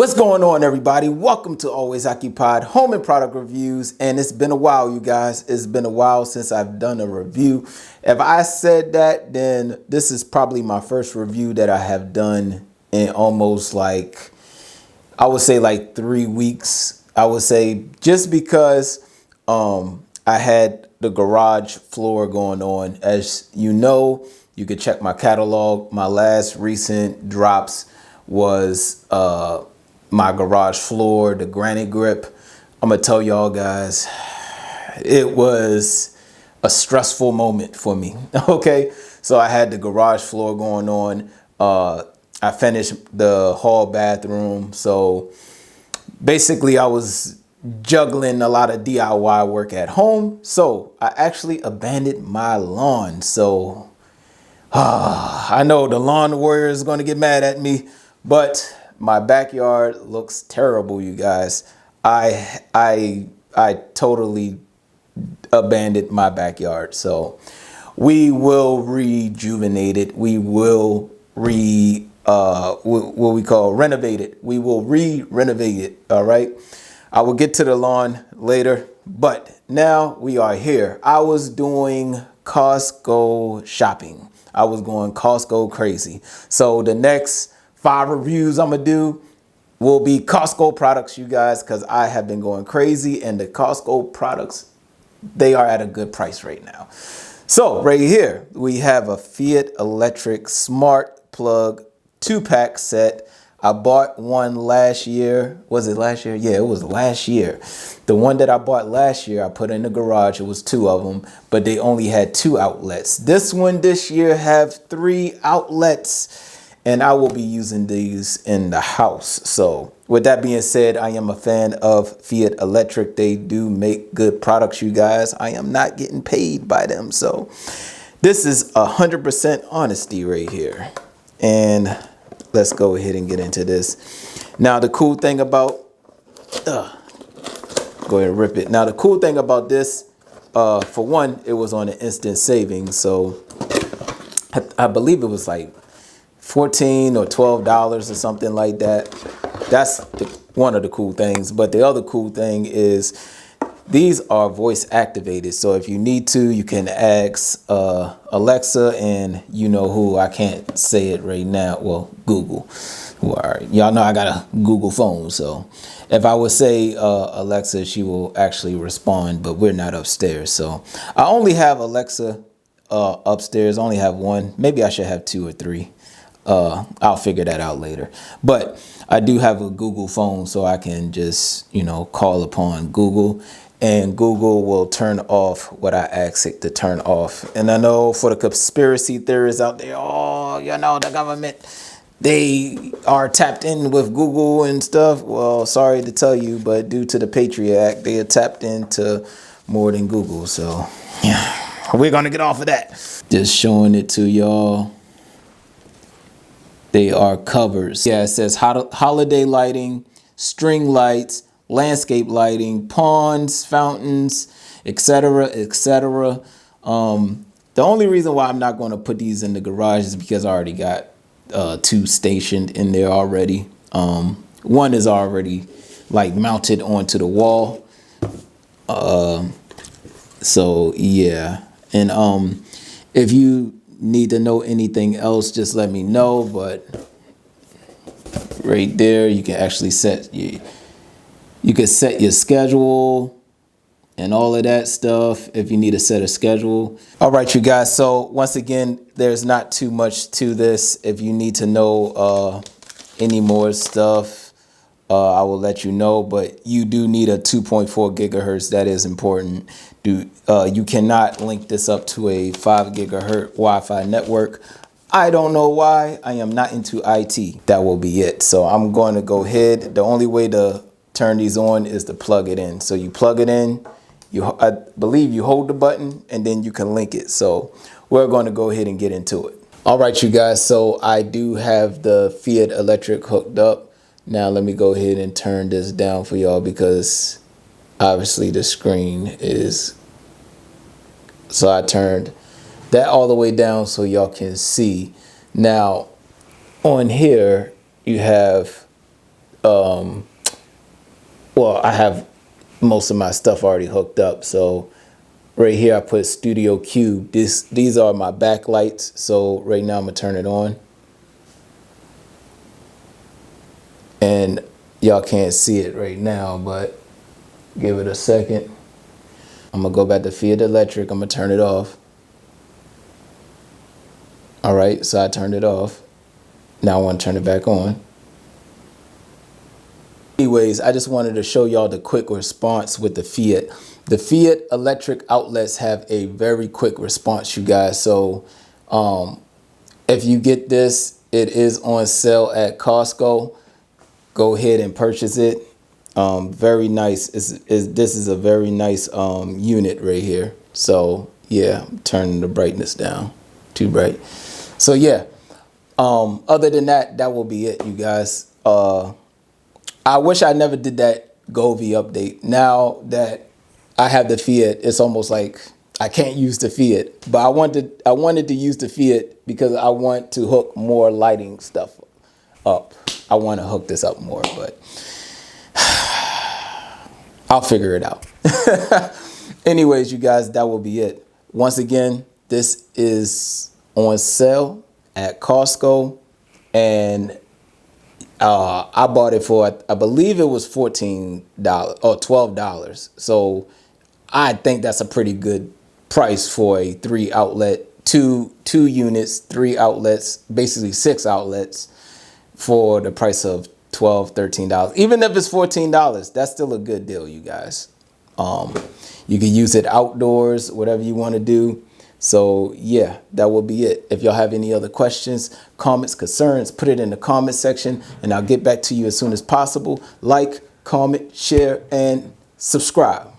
What's going on, everybody? Welcome to Always Occupied Home and Product Reviews. And it's been a while, you guys. It's been a while since I've done a review. If I said that, then this is probably my first review that I have done in almost I would say 3 weeks. I would say just because I had the garage floor going on. As you know, you can check my catalog. My last recent drops was my garage floor, the granite grip. I'm gonna tell y'all guys, it was a stressful moment for me. Okay, so I had the garage floor going on. I finished the hall bathroom, so basically I was juggling a lot of DIY work at home. So I actually abandoned my lawn. So I know the lawn warrior is going to get mad at me, but my backyard looks terrible, you guys. I totally abandoned my backyard. So we will rejuvenate it. We will what we call renovate it. We will renovate it. All right. I will get to the lawn later, but now we are here. I was doing Costco shopping. I was going Costco crazy. So the next 5 reviews I'm gonna do will be Costco products, you guys, because I have been going crazy, and the Costco products, they are at a good price right now. So right here, we have a Feit electric smart plug 2-pack set. I bought one last year. Was it last year? Yeah, it was last year. The one that I bought last year, I put in the garage. It was 2 of them, but they only had 2 outlets. This one this year have 3 outlets, and I will be using these in the house. So with that being said, I am a fan of Feit Electric. They do make good products, you guys. I am not getting paid by them. So this is 100% honesty right here. And let's go ahead and get into this. Now, the cool thing about, go ahead and rip it. Now, the cool thing about this, for one, it was on an instant savings. So I believe it was like $14 or $12 or something like that. That's one of the cool things. But the other cool thing is these are voice activated. So if you need to, you can ask Alexa, and you know who, I can't say it right now. Well, Google. Y'all know I got a Google phone. So if I would say Alexa, she will actually respond, but we're not upstairs. So I only have Alexa upstairs. I only have one. Maybe I should have 2 or 3. I'll figure that out later. But I do have a Google phone, so I can just, call upon Google, and Google will turn off what I ask it to turn off. And I know for the conspiracy theorists out there, the government, they are tapped in with Google and stuff. Well, sorry to tell you, but due to the Patriot Act, they are tapped into more than Google. So yeah, we're going to get off of that. Just showing it to y'all. They are covers. Yeah, it says holiday lighting, string lights, landscape lighting, ponds, fountains, etc., etc. The only reason why I'm not going to put these in the garage is because I already got 2 stationed in there already. One is already mounted onto the wall. So yeah, and if you need to know anything else, just let me know. But right there, you can actually set your schedule and all of that stuff if you need to set a schedule. All right, you guys, so once again, there's not too much to this. If you need to know any more stuff, I will let you know, but you do need a 2.4 gigahertz. That is important. You cannot link this up to a 5 gigahertz Wi-Fi network. I don't know why. I am not into IT. That will be it. So I'm going to go ahead. The only way to turn these on is to plug it in. So you plug it in. I believe you hold the button, and then you can link it. So we're going to go ahead and get into it. All right, you guys. So I do have the Feit Electric hooked up. Now let me go ahead and turn this down for y'all, because obviously the screen is, so I turned that all the way down so y'all can see. Now on here you have well, I have most of my stuff already hooked up. So right here, I put Studio Cube. These are my backlights. So right now I'm gonna turn it on. And y'all can't see it right now, but give it a second. I'm gonna go back to Feit Electric. I'm gonna turn it off. All right, so I turned it off. Now I want to turn it back on. Anyways, I just wanted to show y'all the quick response with the Feit. The Feit electric outlets have a very quick response, you guys. So if you get this, it is on sale at Costco. Go ahead and purchase it. Very nice. This is a very nice unit right here. So yeah, I'm turning the brightness down. Too bright. So yeah, other than that, that will be it, you guys. I wish I never did that Govee update. Now that I have the Feit, it's almost like I can't use the Feit. But I wanted to use the Feit because I want to hook more lighting stuff up. I want to hook this up more, but I'll figure it out. Anyways, you guys, that will be it. Once again, this is on sale at Costco, and I bought it for, I believe it was $14 or $12. So I think that's a pretty good price for a 3 outlet, two units, 3 outlets, basically 6 outlets for the price of $12, $13. Even if it's $14, that's still a good deal, you guys. You can use it outdoors, whatever you want to do. So yeah, that will be it. If y'all have any other questions, comments, concerns, put it in the comment section and I'll get back to you as soon as possible. Like, comment, share, and subscribe.